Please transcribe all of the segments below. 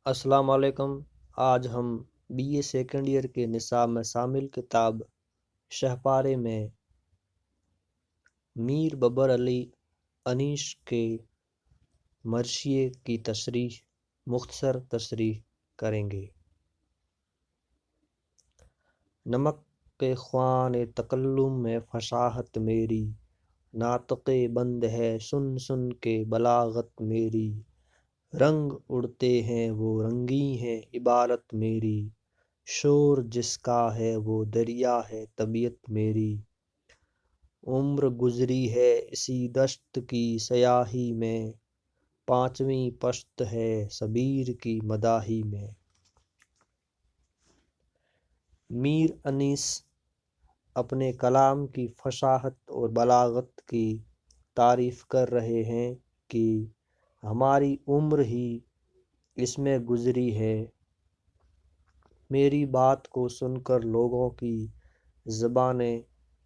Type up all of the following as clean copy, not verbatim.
السلام علیکم۔ آج ہم بی اے سیکنڈ ایئر کے نصاب میں شامل کتاب شہپارے میں میر ببر علی انیس کے مرثیے کی مختصر تشریح کریں گے۔ نمک کے خوان تکلم میں فصاحت میری، ناطق بند ہے سن سن کے بلاغت میری۔ رنگ اڑتے ہیں وہ رنگی ہے عبارت میری، شور جس کا ہے وہ دریا ہے طبیعت میری۔ عمر گزری ہے اسی دشت کی سیاہی میں، پانچویں پشت ہے شبیر کی مداحی میں۔ میر انیس اپنے کلام کی فصاحت اور بلاغت کی تعریف کر رہے ہیں کہ ہماری عمر ہی اس میں گزری ہے۔ میری بات کو سن کر لوگوں کی زبانیں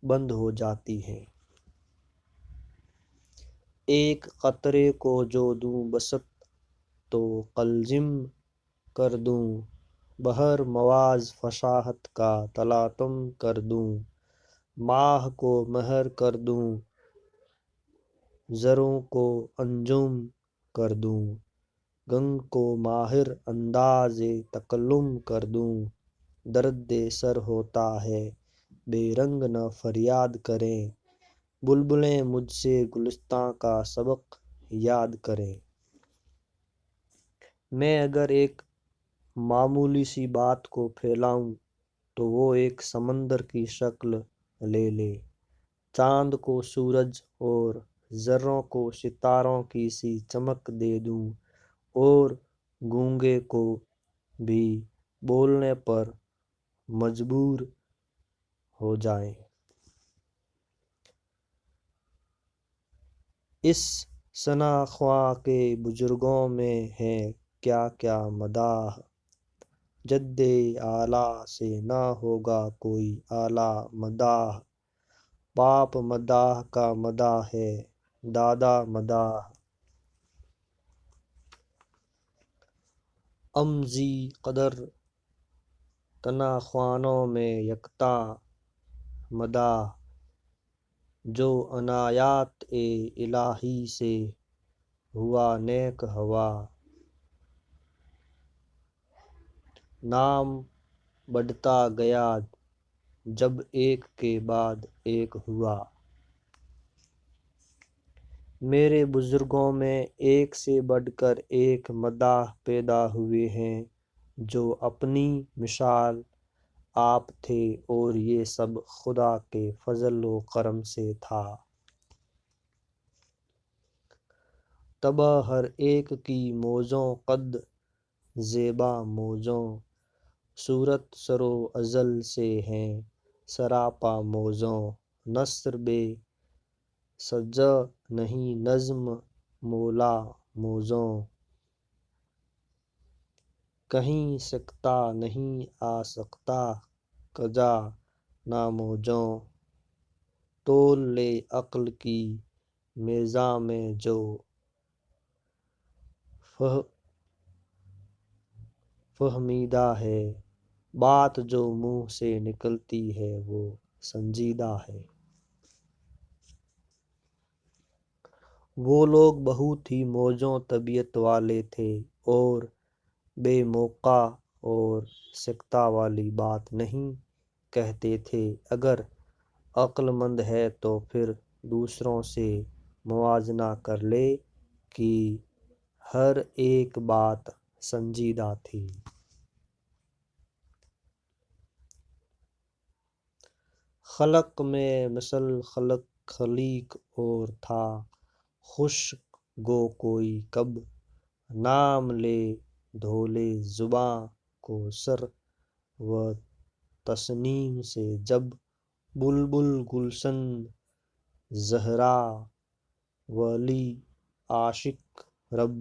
بند ہو جاتی ہیں۔ ایک قطرے کو جو دوں بسط تو قلزم کر دوں، بحر مواز فصاحت کا تلاطم کر دوں۔ ماہ کو مہر کر دوں، زروں کو انجم کر دوں، گنگ کو ماہر انداز تکلم کر دوں۔ درد سر ہوتا ہے بے رنگ نہ فریاد کریں، بلبلیں مجھ سے گلستاں کا سبق یاد کریں۔ میں اگر ایک معمولی سی بات کو پھیلاؤں تو وہ ایک سمندر کی شکل لے لے، چاند کو سورج اور ذروں کو ستاروں کی سی چمک دے دوں، اور گونگے کو بھی بولنے پر مجبور ہو جائیں۔ اس ثنا خواں کے بزرگوں میں ہے کیا کیا مداح، جد اعلیٰ سے نہ ہوگا کوئی اعلیٰ مداح۔ باپ مداح کا مداح ہے دادا مداح، ام ذی قدر ثنا خوانوں میں یکتا مداح۔ جو عنایات الہی سے ہوا نیک ہوا، نام بڑھتا گیا جب ایک کے بعد ایک ہوا۔ میرے بزرگوں میں ایک سے بڑھ کر ایک مداح پیدا ہوئے ہیں، جو اپنی مثال آپ تھے، اور یہ سب خدا کے فضل و کرم سے تھا۔ طبع ہر ایک کی موزوں قد زیبا موزوں، صورت سر و ازل سے ہیں سراپا موزوں۔ نثر بے سجع نہیں نظم مولا موزوں، کہیں سکتا نہیں آ سکتا کجا ناموزوں۔ تول لے عقل کی میزاں میں جو فہمیدہ ہے، بات جو منہ سے نکلتی ہے وہ سنجیدہ ہے۔ وہ لوگ بہت ہی موزوں طبیعت والے تھے، اور بے موقع اور سکتہ والی بات نہیں کہتے تھے۔ اگر عقل مند ہے تو پھر دوسروں سے موازنہ کر لے کہ ہر ایک بات سنجیدہ تھی۔ خلق میں مثل خلیق اور تھا، خوش گو کوئی کب نام لے دھولے زباں کو سر و تصنیم سے۔ جب بلبل گلشن زہرا ولی عاشق رب،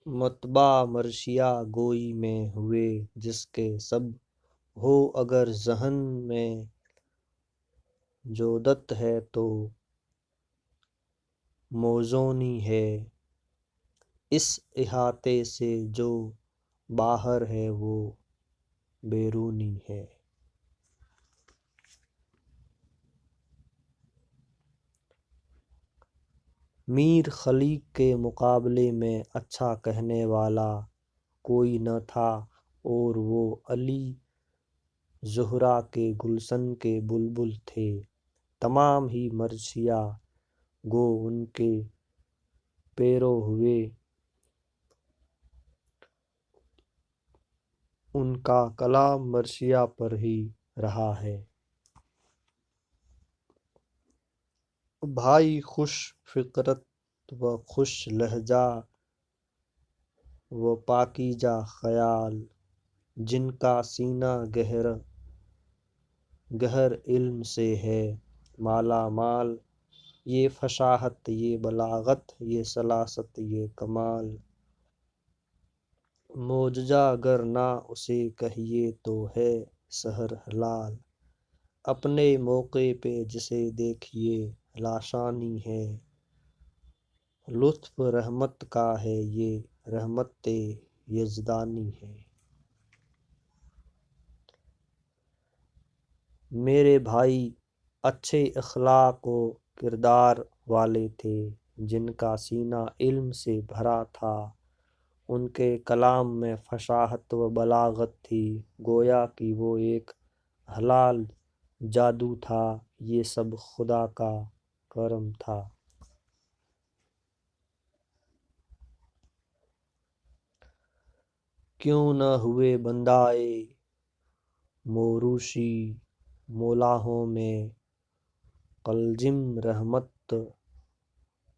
مطبع مرثیہ گوئی میں ہوئے جس کے سب ہو اگر ذہن میں جودت ہے تو موزونی ہے، اس احاطے سے جو باہر ہے وہ بیرونی ہے۔ میر خلیق کے مقابلے میں اچھا کہنے والا کوئی نہ تھا، اور وہ علی زہرا کے گلشن کے بلبل تھے۔ تمام ہی مرثیہ گو ان کے پیرو ہوئے، ان کا کلام مرثیہ پر ہی رہا ہے۔ بھائی خوش فطرت و خوش لہجہ و پاکیزہ خیال، جن کا سینہ گہر علم سے ہے مالا مال، یہ فصاحت، یہ بلاغت، یہ سلاست، یہ کمال۔ معجزہ اگر نہ اسے کہیے تو ہے سحر حلال، اپنے موقع پہ جسے دیکھیے لاشانی ہے۔ لطف رحمت کا ہے یہ رحمت یزدانی ہے۔ میرے بھائی اچھے اخلاق و کردار والے تھے، جن کا سینہ علم سے بھرا تھا۔ ان کے کلام میں فصاحت و بلاغت تھی، گویا کہ وہ ایک حلال جادو تھا۔ یہ سب خدا کا کرم تھا۔ کیوں نہ ہوئے بندائے موروثی مولاہوں میں، قلزم رحمت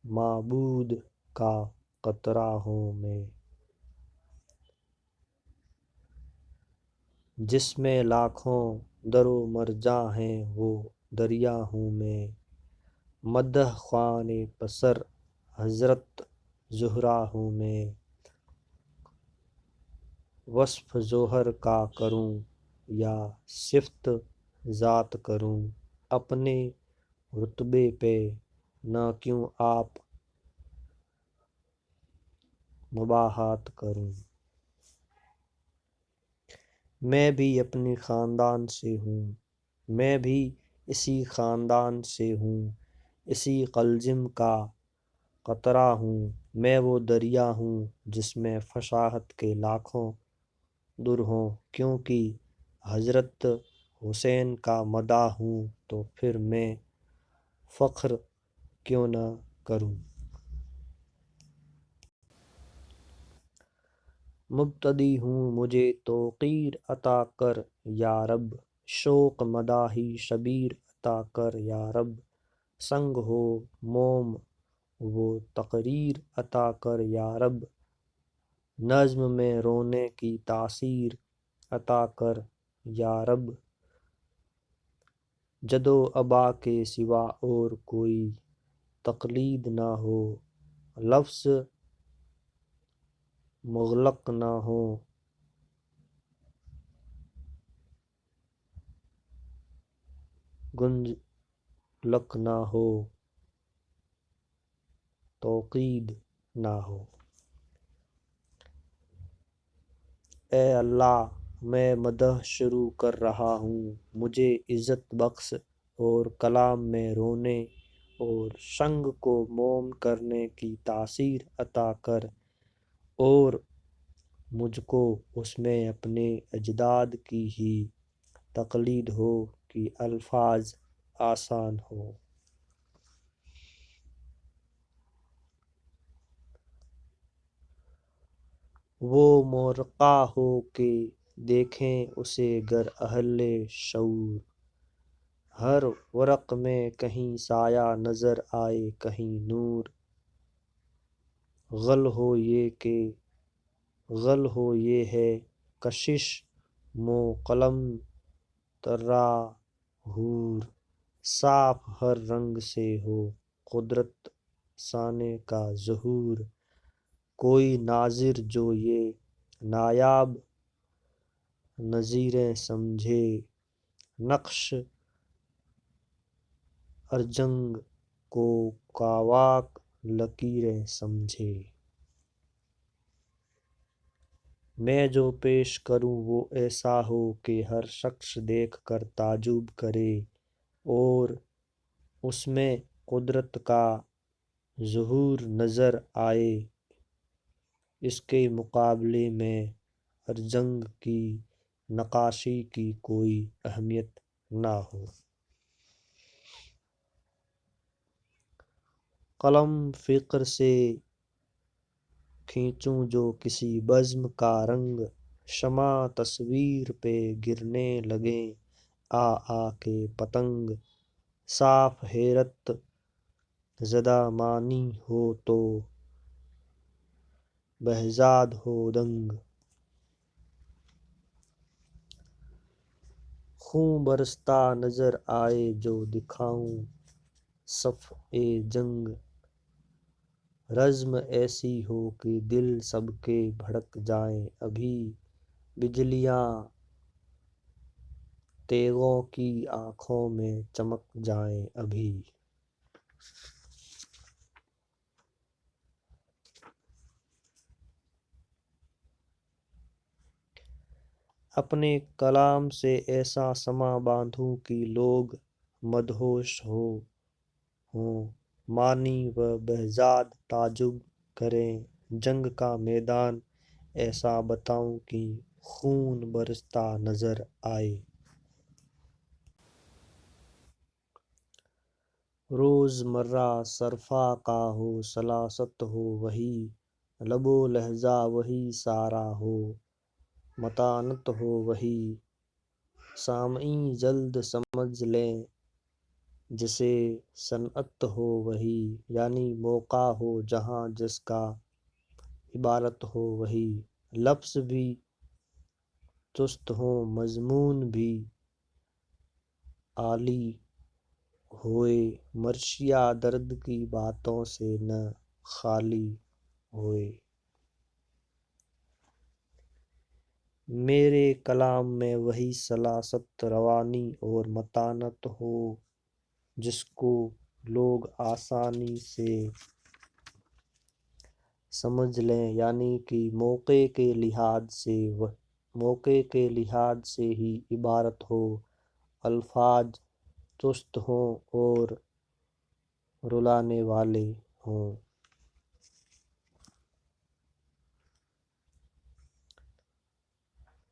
معبود کا قطرہ ہوں میں۔ جس میں لاکھوں در و مرجاں ہیں وہ دریا ہوں میں۔ مدح خوان پسر حضرت زہرا ہوں میں، وصف جوہر کا کروں یا صفت ذات کروں، اپنے رتبے پہ نہ کیوں آپ مباحثات کروں۔ میں بھی اپنی خاندان سے ہوں، میں بھی اسی خاندان سے ہوں، اسی قلزم کا قطرہ ہوں۔ میں وہ دریا ہوں جس میں فصاحت کے لاکھوں در ہوں، کیونکہ حضرت حسین کا مداح ہوں تو پھر میں فخر کیوں نہ کروں۔ مبتدی ہوں مجھے توقیر عطا کر یا رب، شوق مداحی شبیر عطا کر یا رب۔ سنگ ہو موم وہ تقریر عطا کر یا رب، نظم میں رونے کی تاثیر عطا کر یا رب۔ جد و ابا کے سوا اور کوئی تقلید نہ ہو، لفظ مغلق نہ ہو، گنجلق نہ ہو، توقید نہ ہو۔ اے اللہ میں مدح شروع کر رہا ہوں، مجھے عزت بخش، اور کلام میں رونے اور سنگ کو موم کرنے کی تاثیر عطا کر، اور مجھ کو اس میں اپنے اجداد کی ہی تقلید ہو کہ الفاظ آسان ہو۔ وہ مورقہ ہو کہ دیکھیں اسے گر اہل شعور، ہر ورق میں کہیں سایہ نظر آئے کہیں نور۔ غل ہو یہ ہے کشش مو قلم طرا حور، صاف ہر رنگ سے ہو قدرت ثانی کا ظہور۔ کوئی ناظر جو یہ نایاب نظیریں سمجھے، نقش ارجنگ کو کاواک لکیریں سمجھے۔ میں جو پیش کروں وہ ایسا ہو کہ ہر شخص دیکھ کر تعجب کرے اور اس میں قدرت کا ظہور نظر آئے، اس کے مقابلے میں ارجنگ کی نقاشی کی کوئی اہمیت نہ ہو۔ قلم فکر سے کھینچوں جو کسی بزم کا رنگ، شمع تصویر پہ گرنے لگیں آ آ کے پتنگ، صاف حیرت زدہ معنی ہو تو بہزاد ہو دنگ۔ خون برستا نظر آئے جو دکھاؤں صفحۂ جنگ، رزم ایسی ہو کہ دل سب کے بھڑک جائیں ابھی، بجلیاں تیغوں کی آنکھوں میں چمک جائیں ابھی۔ اپنے کلام سے ایسا سماں باندھوں کہ لوگ مدہوش ہوں، معنی و بہزاد تعجب کریں، جنگ کا میدان ایسا بتاؤں کہ خون برستا نظر آئے۔ روز مرہ صرفہ کا ہو، سلاست ہو وہی، لب و لہجہ وہی سارا ہو، متانت ہو وہی، سامعین جلد سمجھ لیں جسے صنعت ہو وہی، یعنی موقع ہو جہاں جس کا عبارت ہو وہی، لفظ بھی چست ہوں مضمون بھی عالی ہوئے، مرثیہ درد کی باتوں سے نہ خالی ہوئے۔ میرے کلام میں وہی سلاست، روانی اور متانت ہو جس کو لوگ آسانی سے سمجھ لیں، یعنی کہ موقع کے لحاظ سے ہی عبارت ہو، الفاظ چست ہوں اور رلانے والے ہوں۔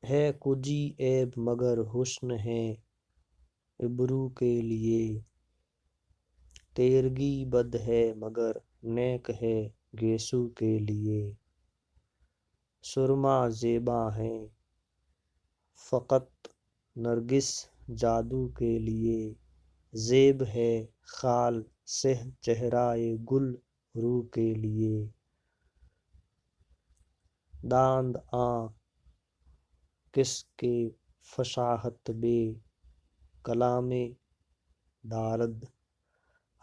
ہے کجی عیب مگر حسن ہے ابرو کے لیے، تیرگی بد ہے مگر نیک ہے گیسو کے لیے، سرما زیباں ہے فقط نرگس جادو کے لیے، زیب ہے خال سہ چہرۂ گل رو کے لیے، داند آں کس کے فصاحت بے کلام دارد،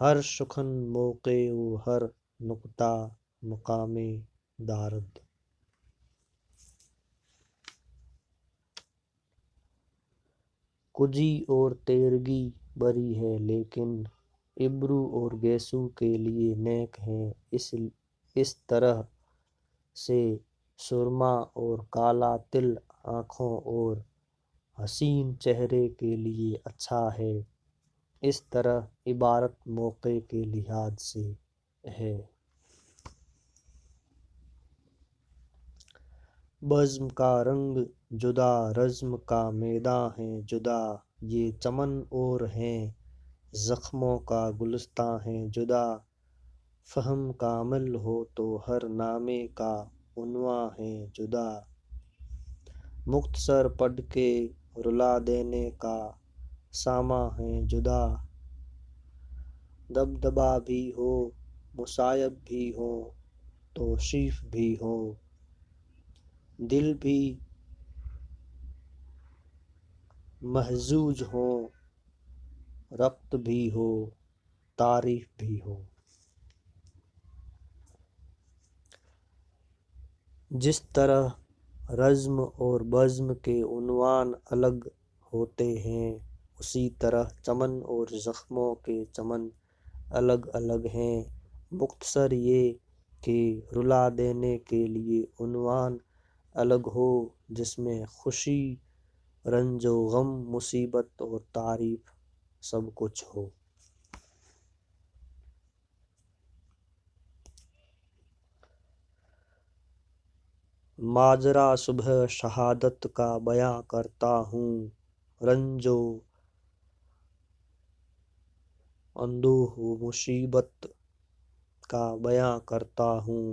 ہر سخن موقع و ہر نکتہ مقام دارد۔ کجی اور تیرگی بری ہے لیکن ابرو اور گیسو کے لیے نیک ہیں، اس طرح سے سرما اور کالا تل آنکھوں اور حسین چہرے کے لیے اچھا ہے، اس طرح عبارت موقع کے لحاظ سے ہے۔ بزم کا رنگ جدا رزم کا میداں ہے جدا، یہ چمن اور ہیں زخموں کا گلستاں ہے جدا، فہم کامل ہو تو ہر نامے کا عنواں ہے جدا، مختصر پڑھ کے رلا دینے کا ساماں ہے جدا، دبدبا بھی ہو مصائب بھی ہوں توصیف بھی ہو، دل بھی مہزوز ہوں ربط بھی ہو تعریف بھی ہو۔ جس طرح رزم اور بزم کے عنوان الگ ہوتے ہیں، اسی طرح چمن اور زخموں کے چمن الگ الگ ہیں، مختصر یہ کہ رلا دینے کے لیے عنوان الگ ہو جس میں خوشی، رنج و غم، مصیبت اور تعریف سب کچھ ہو۔ ماجرا صبح شہادت کا بیاں کرتا ہوں، رنج و اندوہ و مصیبت کا بیاں کرتا ہوں،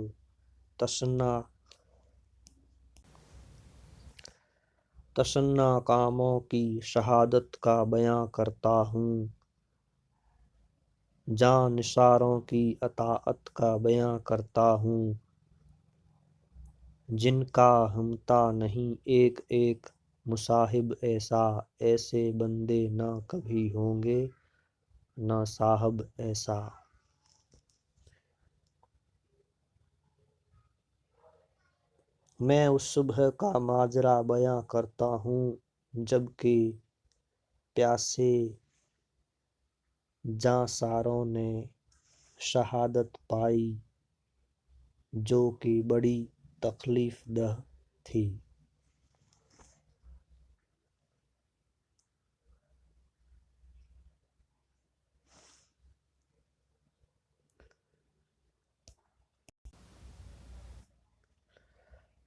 تشنّا کاموں کی شہادت کا بیاں کرتا ہوں، جاں نثاروں کی اطاعت کا بیاں کرتا ہوں، جن کا ہمتا نہیں ایک ایک مصاحب ایسا، ایسے بندے نہ کبھی ہوں گے نہ صاحب ایسا۔ میں اس صبح کا ماجرا بیاں کرتا ہوں جب کہ پیاسے جاں ساروں نے شہادت پائی، جو کہ بڑی تکلیف دہ تھی۔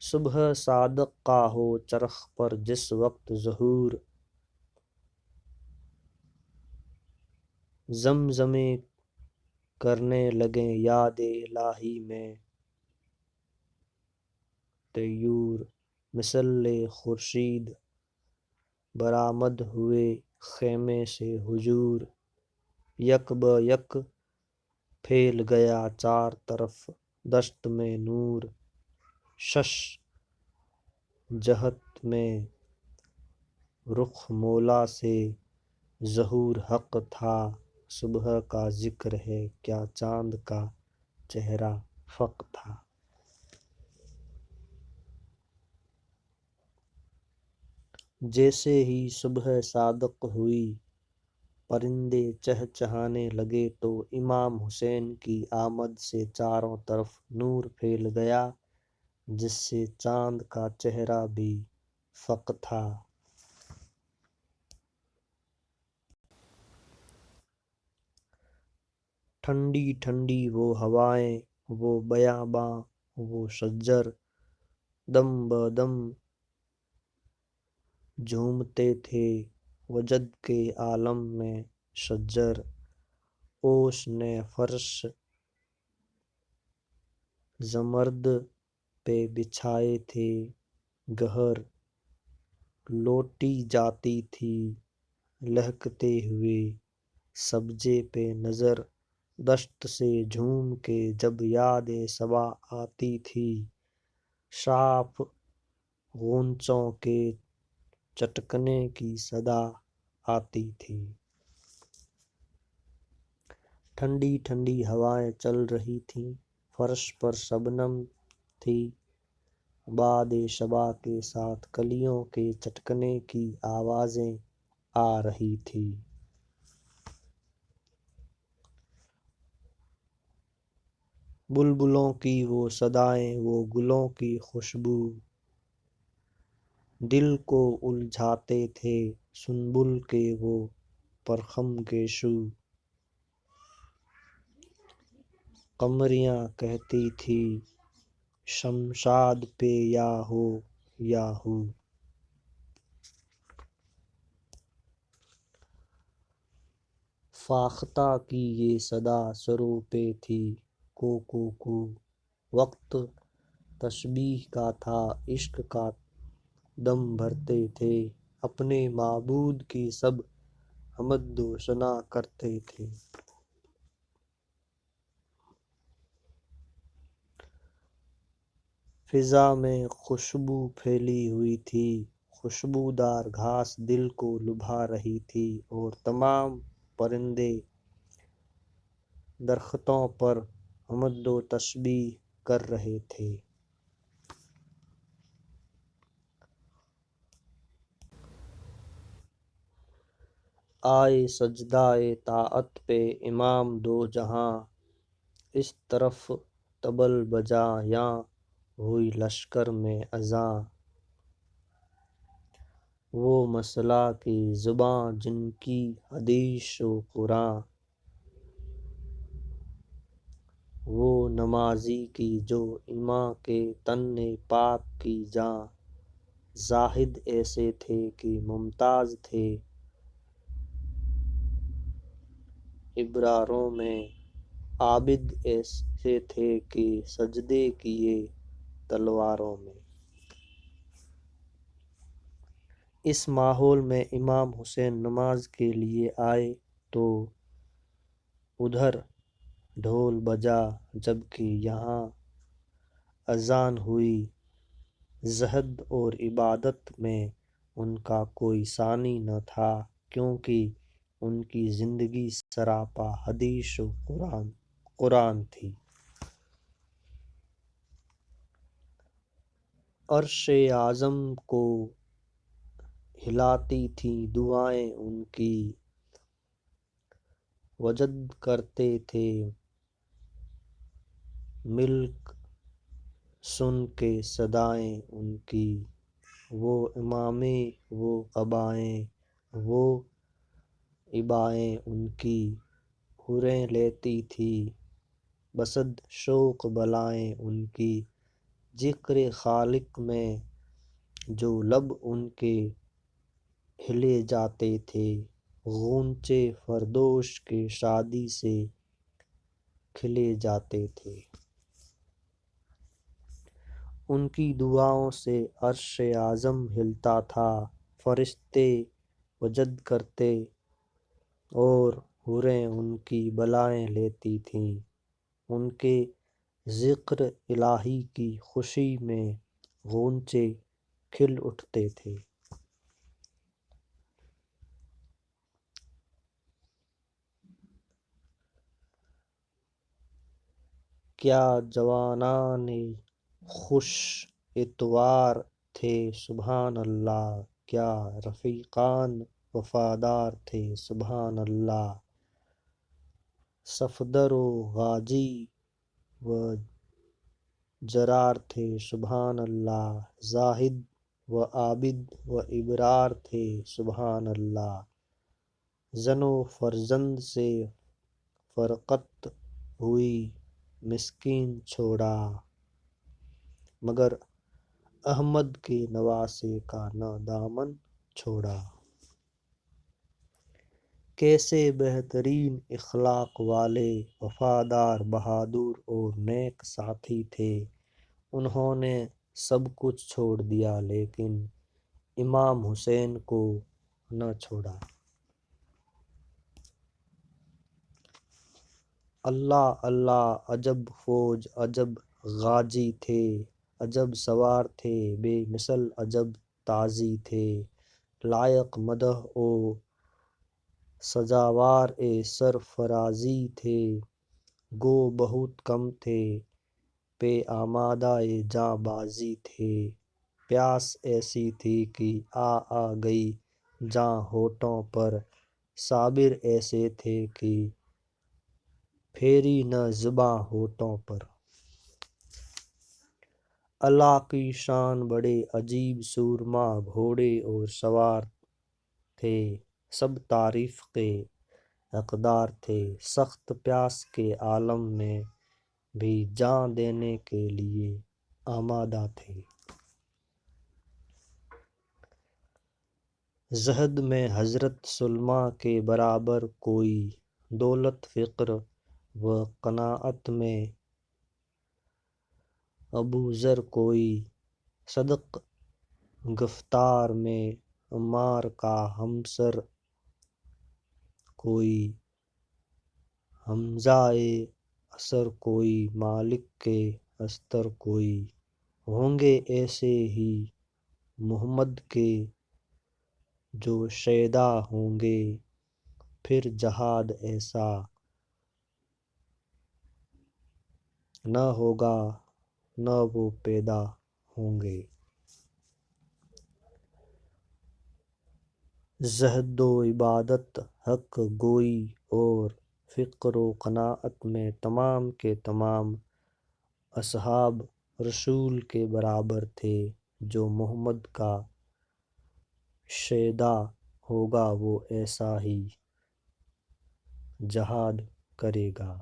صبح صادق کا ہو چرخ پر جس وقت ظہور، زمزمے کرنے لگیں یاد الہی میں طیور، مثل خورشید برآمد ہوئے خیمے سے حضور، یک بہ یک پھیل گیا چار طرف دشت میں نور، شش جہت میں رخ مولا سے ظہور حق تھا، صبح کا ذکر ہے کیا چاند کا چہرہ فق تھا۔ جیسے ہی صبح صادق ہوئی، پرندے چہچہانے لگے تو امام حسین کی آمد سے چاروں طرف نور پھیل گیا جس سے چاند کا چہرہ بھی فق تھا۔ ٹھنڈی ٹھنڈی وہ ہوائیں، وہ بیاباں، وہ شجر، دم بہ دم جھومتے تھے وجد کے عالم میں شجر، اوش نے فرش زمرد پہ بچھائے تھے گہر، لوٹی جاتی تھی لہکتے ہوئے سبزے پہ نظر، دشت سے جھوم کے جب یاد صبا آتی تھی، صاف غنچوں کے چٹکنے کی صدا آتی تھی۔ ٹھنڈی ٹھنڈی ہوائیں چل رہی تھیں، فرش پر شبنم تھی، باد صبا کے ساتھ کلیوں کے چٹکنے کی آوازیں آ رہی تھیں۔ بلبلوں کی وہ صدائیں، وہ گلوں کی خوشبو، دل کو الجھاتے تھے سنبل کے وہ پرخم کے شو، قمریاں کہتی تھیں شمشاد پہ یا ہو یا ہو۔ فاختہ کی یہ صدا سرو پہ تھی کو کو کو، وقت تسبیح کا تھا عشق کا دم بھرتے تھے، اپنے معبود کی سب حمد و ثنا کرتے تھے۔ فضا میں خوشبو پھیلی ہوئی تھی، خوشبودار گھاس دل کو لبھا رہی تھی اور تمام پرندے درختوں پر حمد و تسبیح کر رہے تھے۔ آئے سجدہ طاعت پہ امام دو جہاں، اس طرف طبل بجا یا ہوئی لشکر میں اذاں، وہ مسئلہ کی زباں جن کی حدیث و قرآن، وہ نمازی کی جو اماں کے تن پاک کی جاں، زاہد ایسے تھے کہ ممتاز تھے ابراروں میں، عابد ایسے تھے کہ سجدے کیے تلواروں میں۔ اس ماحول میں امام حسین نماز کے لیے آئے تو ادھر ڈھول بجا جبکہ یہاں اذان ہوئی۔ زہد اور عبادت میں ان کا کوئی ثانی نہ تھا، کیونکہ ان کی زندگی سراپا حدیث و قرآن تھی۔ عرش اعظم کو ہلاتی تھیں دعائیں ان کی، وجد کرتے تھے ملک سن کے صدائیں ان کی، وہ امامے وہ قبائیں وہ عبائیں ان کی، حوریں لیتی تھی بصد شوق بلائیں ان کی، ذکر خالق میں جو لب ان کے ہلے جاتے تھے، غنچے فردوس کے شادی سے کھلے جاتے تھے۔ ان کی دعاؤں سے عرش اعظم ہلتا تھا، فرشتے وجد کرتے اور حوریں ان کی بلائیں لیتی تھیں، ان کے ذکر الہی کی خوشی میں غنچے کھل اٹھتے تھے۔ کیا جوانان خوش اطوار تھے سبحان اللہ، کیا رفیقان وفادار تھے سبحان اللہ، صفدر و غازی و جرار تھے سبحان اللہ، زاہد و عابد و ابرار تھے سبحان اللہ، زن و فرزند سے فرقت ہوئی مسکین چھوڑا، مگر احمد کے نواسے کا نہ دامن چھوڑا۔ کیسے بہترین اخلاق والے وفادار بہادر اور نیک ساتھی تھے، انہوں نے سب کچھ چھوڑ دیا لیکن امام حسین کو نہ چھوڑا۔ اللہ اللہ عجب فوج عجب غازی تھے، عجب سوار تھے بے مثل عجب تازی تھے، لائق مدح و سزاوار سرفرازی تھے، گو بہت کم تھے پہ آمادہ جاں بازی تھے، پیاس ایسی تھی کہ آ گئی جاں ہونٹوں پر، صابر ایسے تھے کہ پھیری نہ زباں ہونٹوں پر۔ اللہ کی شان بڑے عجیب سورما گھوڑے اور سوار تھے، سب تعریف کے حقدار تھے، سخت پیاس کے عالم میں بھی جاں دینے کے لیے آمادہ تھے۔ زہد میں حضرت سلمیٰ کے برابر کوئی، دولت فقر و قناعت میں ابوذر کوئی، صدق گفتار میں عمار کا ہمسر کوئی، حمزہ عصر کوئی، مالک کے استر کوئی، ہوں گے ایسے ہی محمد کے جو شیدا ہوں گے، پھر جہاد ایسا نہ ہوگا نہ وہ پیدا ہوں گے۔ زہد و عبادت حق گوئی اور فقر و قناعت میں تمام کے تمام اصحاب رسول کے برابر تھے۔ جو محمد کا شیدا ہوگا وہ ایسا ہی جہاد کرے گا۔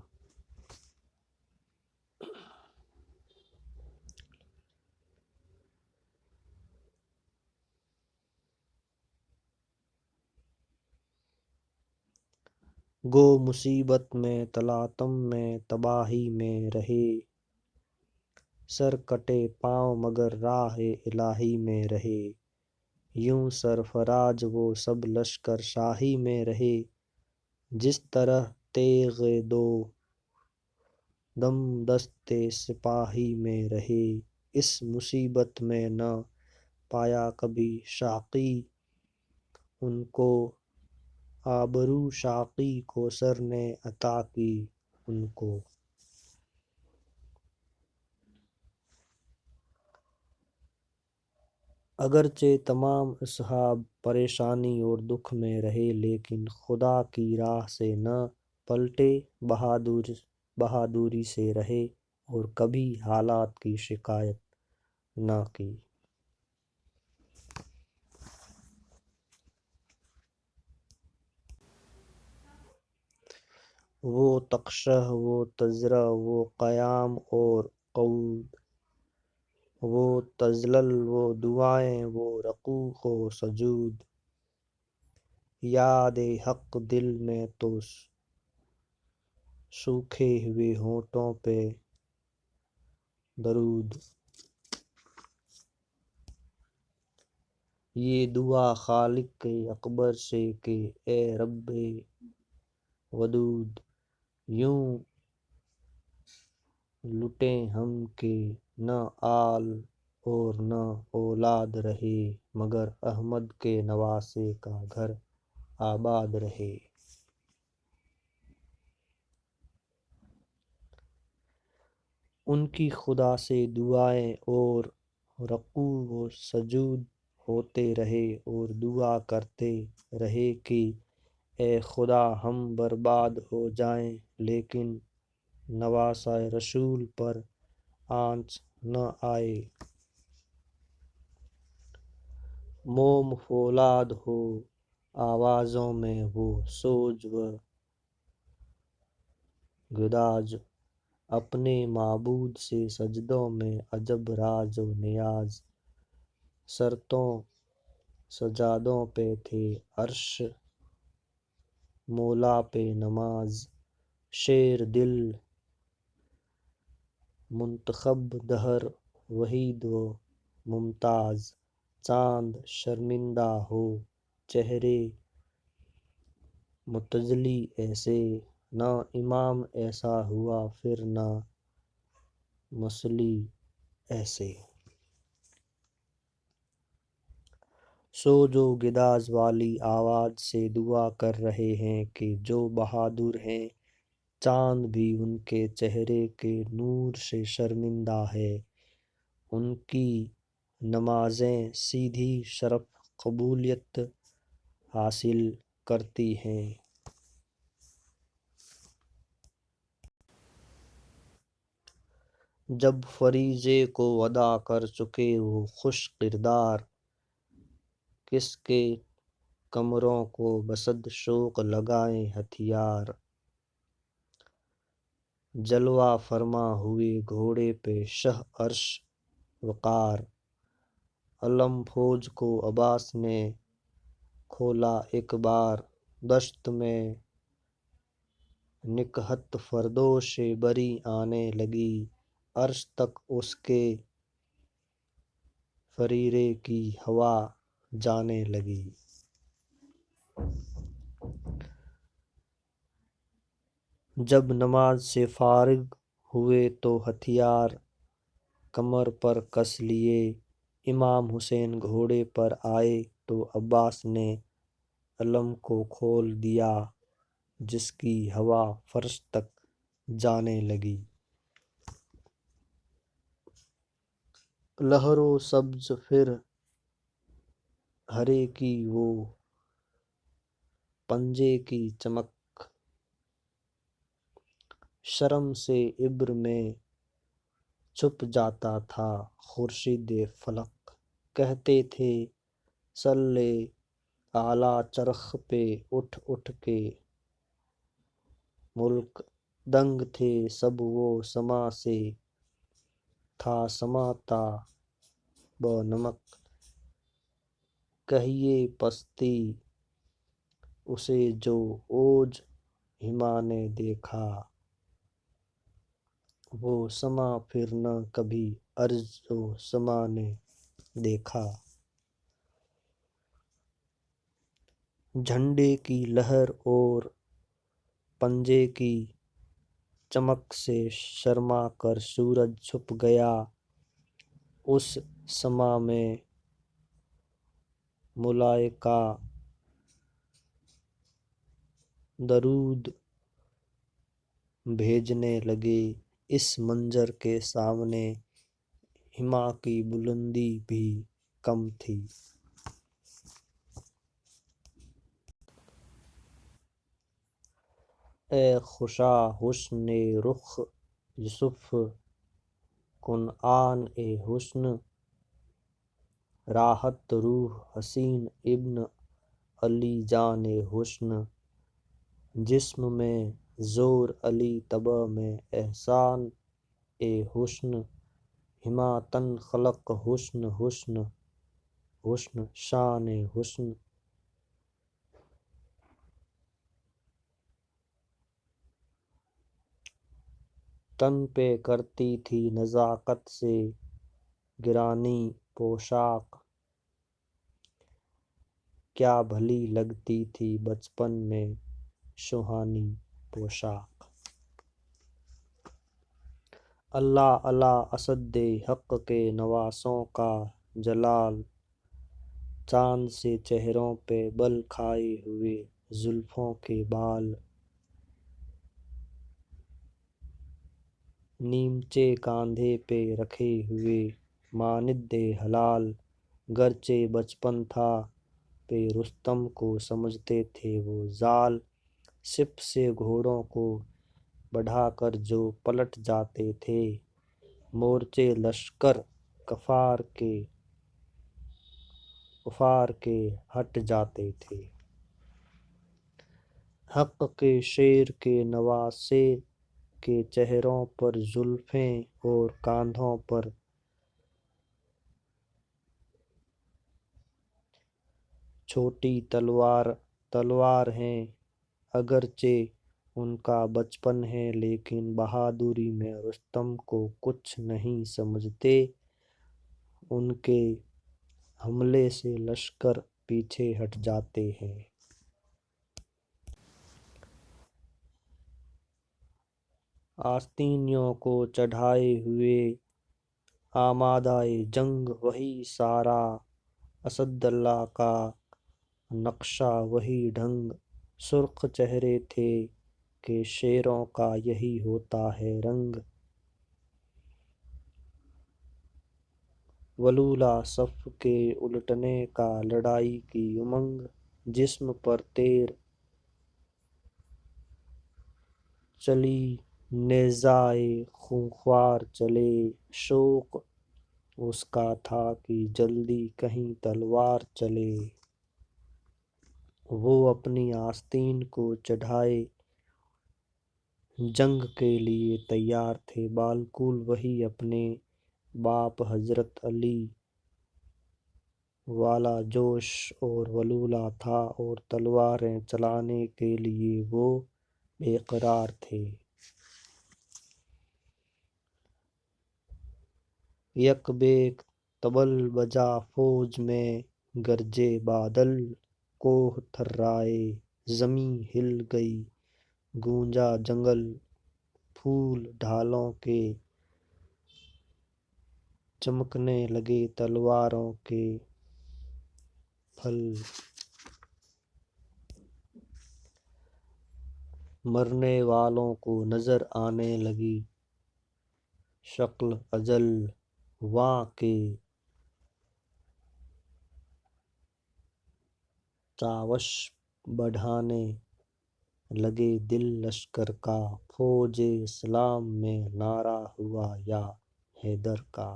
گو مصیبت میں تلاطم میں تباہی میں رہے، سر کٹے پاؤں مگر راہ الہی میں رہے، یوں سرفراز وہ سب لشکر شاہی میں رہے، جس طرح تیغ دو دم دست سپاہی میں رہے، اس مصیبت میں نہ پایا کبھی شاقی ان کو، آبرو شاقی کوثر نے عطا کی ان کو۔ اگرچہ تمام اصحاب پریشانی اور دکھ میں رہے لیکن خدا کی راہ سے نہ پلٹے، بہادری سے رہے اور کبھی حالات کی شکایت نہ کی۔ وہ تقشح وہ تذرہ وہ قیام اور قعود، وہ تذلل وہ دعائیں وہ رکوع و سجود، یاد حق دل میں تو سوکھے ہوئے ہونٹوں پہ درود۔ یہ دعا خالق اکبر سے کہ اے رب ودود، یوں لٹیں ہم کہ نہ آل اور نہ اولاد رہے، مگر احمد کے نواسے کا گھر آباد رہے۔ ان کی خدا سے دعائیں اور رکوع و سجود ہوتے رہے اور دعا کرتے رہے کہ اے خدا ہم برباد ہو جائیں لیکن نواسہ رسول پر آنچ نہ آئے۔ موم فولاد ہو آوازوں میں وہ سوج و گداز، اپنے معبود سے سجدوں میں عجب راز و نیاز، سرتوں سجادوں پہ تھے عرش مولا پہ نماز، شیر دل منتخب دہر وحید و ممتاز، چاند شرمندہ ہو چہرے متجلی ایسے، نہ امام ایسا ہوا پھر نہ مصلی ایسے۔ سو جو گداز والی آواز سے دعا کر رہے ہیں کہ جو بہادر ہیں، چاند بھی ان کے چہرے کے نور سے شرمندہ ہے، ان کی نمازیں سیدھی شرف قبولیت حاصل کرتی ہیں۔ جب فریضے کو ادا کر چکے وہ خوش کردار، کس کے کمروں کو بصد شوق لگائیں ہتھیار، جلوہ فرما ہوئے گھوڑے پہ شہ عرش وقار، علم فوج کو عباس نے کھولا ایک بار، دشت میں نکہت فردوش بری آنے لگی، عرش تک اس کے فریرے کی ہوا جانے لگی۔ جب نماز سے فارغ ہوئے تو ہتھیار کمر پر کس لیے، امام حسین گھوڑے پر آئے تو عباس نے علم کو کھول دیا، جس کی ہوا فرش تک جانے لگی۔ لہر و سبز پھر ہرے کی وہ پنجے کی چمک، شرم سے ابر میں چھپ جاتا تھا خورشید فلک، کہتے تھے سلے اعلیٰ چرخ پہ اٹھ اٹھ کے، ملک دنگ تھے سب وہ سما سے، تھا سماتا بہ نمک، کہیے پستی اسے جو اوج ہما نے دیکھا، وہ سما پھر نہ کبھی ارض و سما نے دیکھا۔ جھنڈے کی لہر اور پنجے کی چمک سے شرما کر سورج چھپ گیا، اس سما میں ملائکہ درود بھیجنے لگے، اس منظر کے سامنے ہما کی بلندی بھی کم تھی۔ اے خوشا حسن رخ یوسف کنعان، اے حسن راحت روح حسین ابن علی جان حسن، جسم میں زور علی طبع میں احسان، اے حسن ہما تن خلق حسن حسن حسن شان حسن، تن پہ کرتی تھی نزاکت سے گرانی پوشاک، کیا بھلی لگتی تھی بچپن میں سہانی پوشاک۔ اللہ اللہ اسد حق کے نواسوں کا جلال، چاند سے چہروں پہ بل کھائے ہوئے زلفوں کے بال، نیمچے کاندھے پہ رکھے ہوئے ماند ہلال، گرچہ بچپن تھا پہ رستم کو سمجھتے تھے وہ زال، سپ سے گھوڑوں کو بڑھا کر جو پلٹ جاتے تھے، مورچے لشکر کفار کے ہٹ جاتے تھے۔ حق کے شیر کے نواسے کے چہروں پر زلفیں اور کاندھوں پر چھوٹی تلوار ہیں، اگرچہ ان کا بچپن ہے لیکن بہادری میں رستم کو کچھ نہیں سمجھتے، ان کے حملے سے لشکر پیچھے ہٹ جاتے ہیں۔ آستینوں کو چڑھائے ہوئے آمادہ جنگ، وہی سارا اسداللہ کا نقشہ وہی ڈھنگ، سرخ چہرے تھے کہ شیروں کا یہی ہوتا ہے رنگ، ولولہ صف کے الٹنے کا لڑائی کی امنگ، جسم پر تیر چلی نیزائے خونخوار چلے، شوق اس کا تھا کہ جلدی کہیں تلوار چلے، وہ اپنی آستین کو چڑھائے جنگ کے لیے تیار تھے، بالکل وہی اپنے باپ حضرت علی والا جوش اور ولولہ تھا، اور تلواریں چلانے کے لیے وہ بے قرار تھے۔ یک بیک طبل بجا فوج میں گرجے بادل، کوہ تھرائے زمیں ہل گئی گونجا جنگل، پھول ڈھالوں کے چمکنے لگے تلواروں کے پھل، مرنے والوں کو نظر آنے لگی شکل اجل، واں کے چاوش بڑھانے لگے دل لشکر کا، فوج اسلام میں نعرہ ہوا یا حیدر کا۔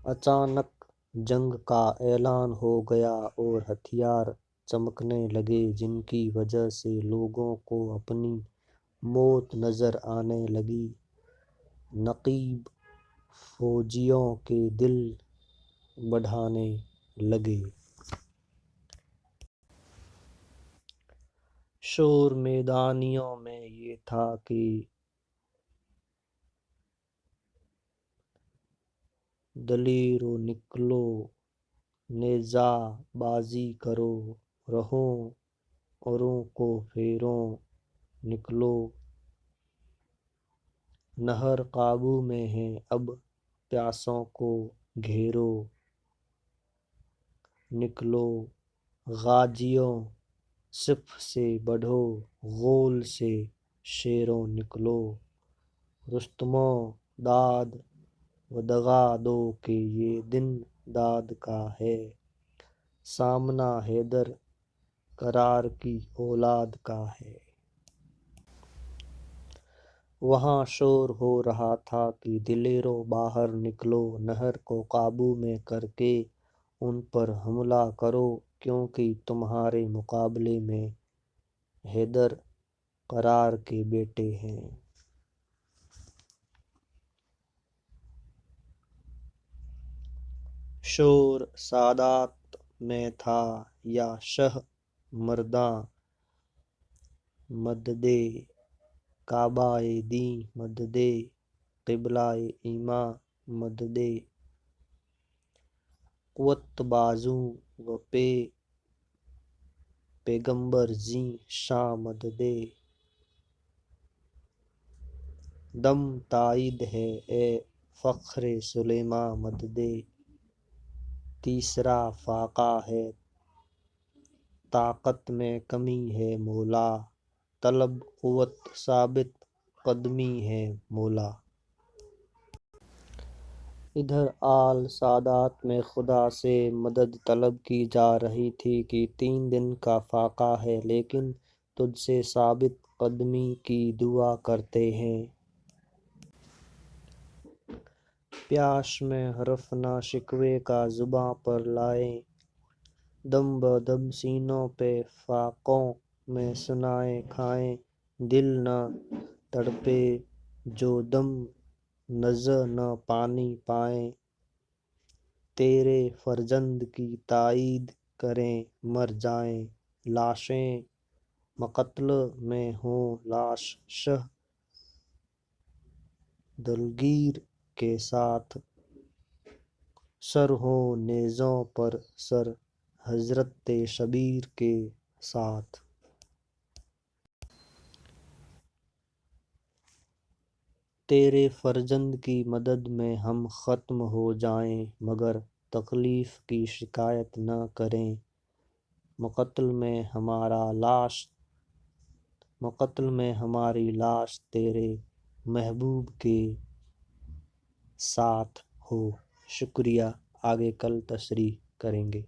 اچانک جنگ کا اعلان ہو گیا اور ہتھیار چمکنے لگے، جن کی وجہ سے لوگوں کو اپنی موت نظر آنے لگی۔ نقیب فوجیوں کے دل بڑھانے لگے۔ شور میدانیوں میں یہ تھا کہ دلیرو نکلو، نیزہ بازی کرو، رہوں اوروں کو پھیرو نکلو۔ نہر قابو میں ہے اب، پیاسوں کو گھیرو نکلو۔ غازیوں صف سے بڑھو، غول سے شیروں نکلو۔ رستموں داد و دغا دو کہ یہ دن داد کا ہے، سامنا حیدر کرار کی اولاد کا ہے۔ وہاں شور ہو رہا تھا کہ دلیرو باہر نکلو، نہر کو قابو میں کر کے ان پر حملہ کرو، کیونکہ تمہارے مقابلے میں حیدر کرار کے بیٹے ہیں۔ شور سادات میں تھا یا شہ مرداں، مددِ کعبہ دیں مددِ قبلہ ایماں، مددِ قوت بازوں و پیغمبر زیں شاں، مددِ دم تائید ہے اے فخر سلیماں، مددِ تیسرا فاقہ ہے، طاقت میں کمی ہے مولا، طلب قوت ثابت قدمی ہے مولا۔ ادھر آل سادات میں خدا سے مدد طلب کی جا رہی تھی کہ 3 دن کا فاقہ ہے، لیکن تجھ سے ثابت قدمی کی دعا کرتے ہیں۔ پیاس میں حرف نہ شکوے کا زباں پر لائیں، دم بدم سینوں پہ فاقوں میں سنائیں کھائیں، دل نہ تڑپے جو دم نزع نہ پانی پائیں، تیرے فرزند کی تائید کریں مر جائیں، لاشیں مقتل میں ہوں لاش شہ دلگیر کے ساتھ، سر ہوں نیزوں پر سر حضرت شبیر کے ساتھ۔ تیرے فرزند کی مدد میں ہم ختم ہو جائیں، مگر تکلیف کی شکایت نہ کریں، مقتل میں ہماری لاش تیرے محبوب کے ساتھ ہو۔ شکریہ، آگے کل تشریح کریں گے۔